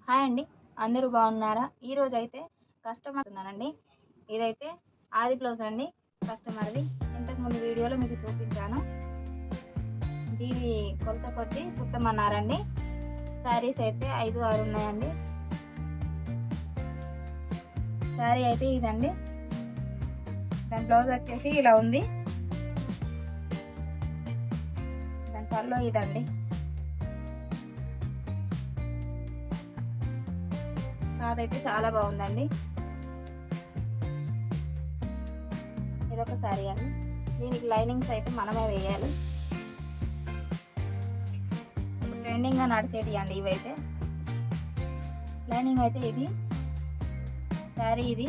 Hi అండి. అందరూ బాగున్నారా? ఈరోజైతే కస్టమర్ ఉన్నానండి. ఇదైతే ఆది బ్లౌజ్ అండి కస్టమర్‌ది. ఇంతకుముందు వీడియోలో మీకు చూపించాను. దీని కొలత కొద్దీ కుట్టమన్నారండి. శారీస్ అయితే 5, 6 ఉన్నాయండి. శారీ అయితే ఇదండి. దాని బ్లౌజ్ వచ్చేసి ఇలా ఉంది. దాని పళ్ళు ఇదండి. నాదైతే చాలా బాగుందండి. ఇదొక శారీ అండి. దీనికి లైనింగ్స్ అయితే మనమే వేయాలి. ఇప్పుడు ట్రెండింగ్‌గా నడిచేటివి అండి ఇవైతే. లైనింగ్ అయితే ఇది. శారీ ఇది.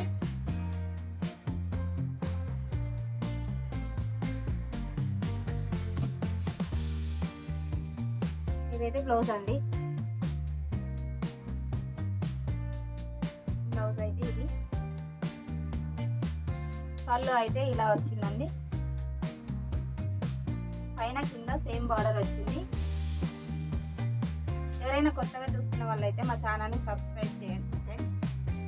ఇదైతే బ్లౌజ్ అండి. బ్లౌజ్ అయితే ఇది. పళ్ళు అయితే ఇలా వచ్చిందండి. పైన కింద సేమ్ బార్డర్ వచ్చింది. ఎవరైనా కొత్తగా చూస్తున్న వాళ్ళైతే మా ఛానల్ని సబ్స్క్రైబ్ చేయండి ఫ్రెండ్స్.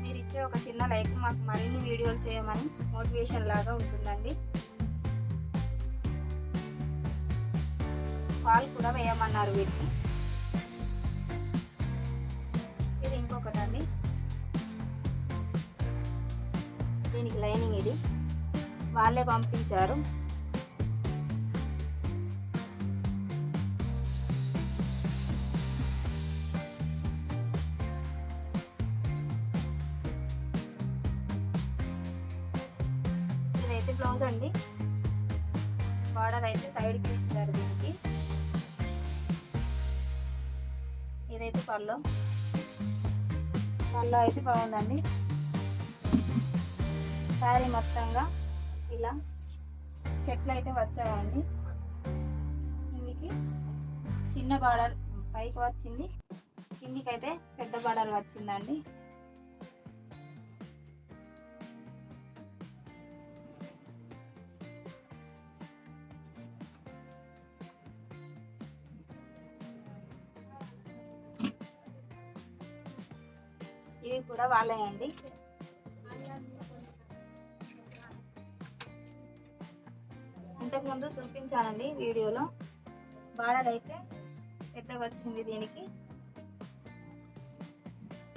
మీరు ఇచ్చే ఒక చిన్న లైక్ మాకు మరిన్ని వీడియోలు చేయమని మోటివేషన్ లాగా ఉంటుందండి. పాలు కూడా వేయమన్నారు వీటిని. ఇది ఇంకొకటండి. దీనికి లైనింగ్ ఇది వాళ్ళే పంపించారు. ఇదైతే బ్లౌజ్ అండి. బార్డర్ అయితే సైడ్కి ఇచ్చారు దీనికి. ఇదైతే పళ్ళు. పళ్ళు అయితే బాగుందండి. శారీ మొత్తంగా ఇలా చెట్లు అయితే వచ్చాయండి. కిందికి చిన్న బార్డర్ పైకి వచ్చింది, కిందికి అయితే పెద్ద బార్డర్ వచ్చిందండి. ఇవి కూడా వాళ్ళే అండి. ఇంతకుముందు చూపించానండి వీడియోలో. బార్డర్ అయితే పెద్దగా వచ్చింది దీనికి.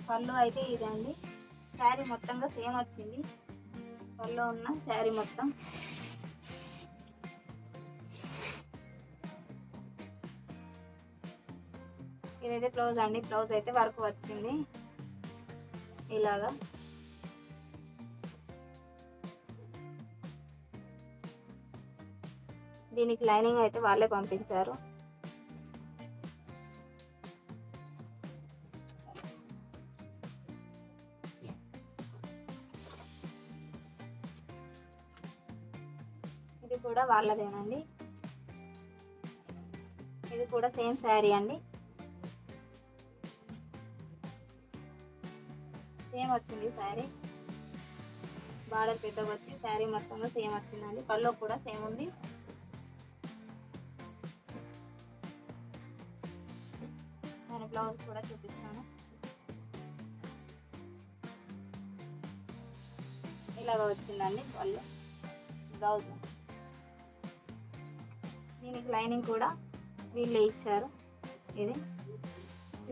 పళ్ళు అయితే ఇదండి. శారీ మొత్తంగా సేమ్ వచ్చింది. పళ్ళు ఉన్న శారీ మొత్తం. ఇదైతే బ్లౌజ్ అండి. బ్లౌజ్ అయితే వర్క్ వచ్చింది ఇలాగా. దీనికి లైనింగ్ అయితే వాళ్ళే పంపించారు. ఇది కూడా వాళ్ళదేనండి. ఇది కూడా సేమ్ శారీ అండి. సేమ్ వచ్చింది శారీ. బార్డర్ పెద్దగా వచ్చి శారీ మొత్తంగా సేమ్ వచ్చిందండి. పళ్ళు కూడా సేమ్ ఉంది. నేను బ్లౌజ్ కూడా చూపిస్తాను. ఇలాగ వచ్చిందండి పళ్ళు, బ్లౌజ్. దీనికి లైనింగ్ కూడా వీళ్ళే ఇచ్చారు. ఇది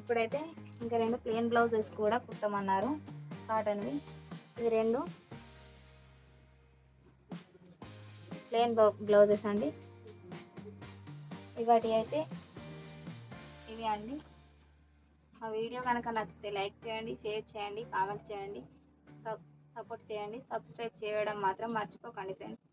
ఇప్పుడైతే ఇంకా 2 ప్లెయిన్ బ్లౌజెస్ కూడా కుట్టమన్నారు కాటన్వి. ఇవి 2 ప్లెయిన్ బ్లౌజెస్ అండి. ఇవాటి అయితే ఇవి అండి. ఆ వీడియో కనుక నచ్చితే లైక్ చేయండి, షేర్ చేయండి, కామెంట్ చేయండి, సపోర్ట్ చేయండి. సబ్స్క్రైబ్ చేయడం మాత్రం మర్చిపోకండి ఫ్రెండ్స్.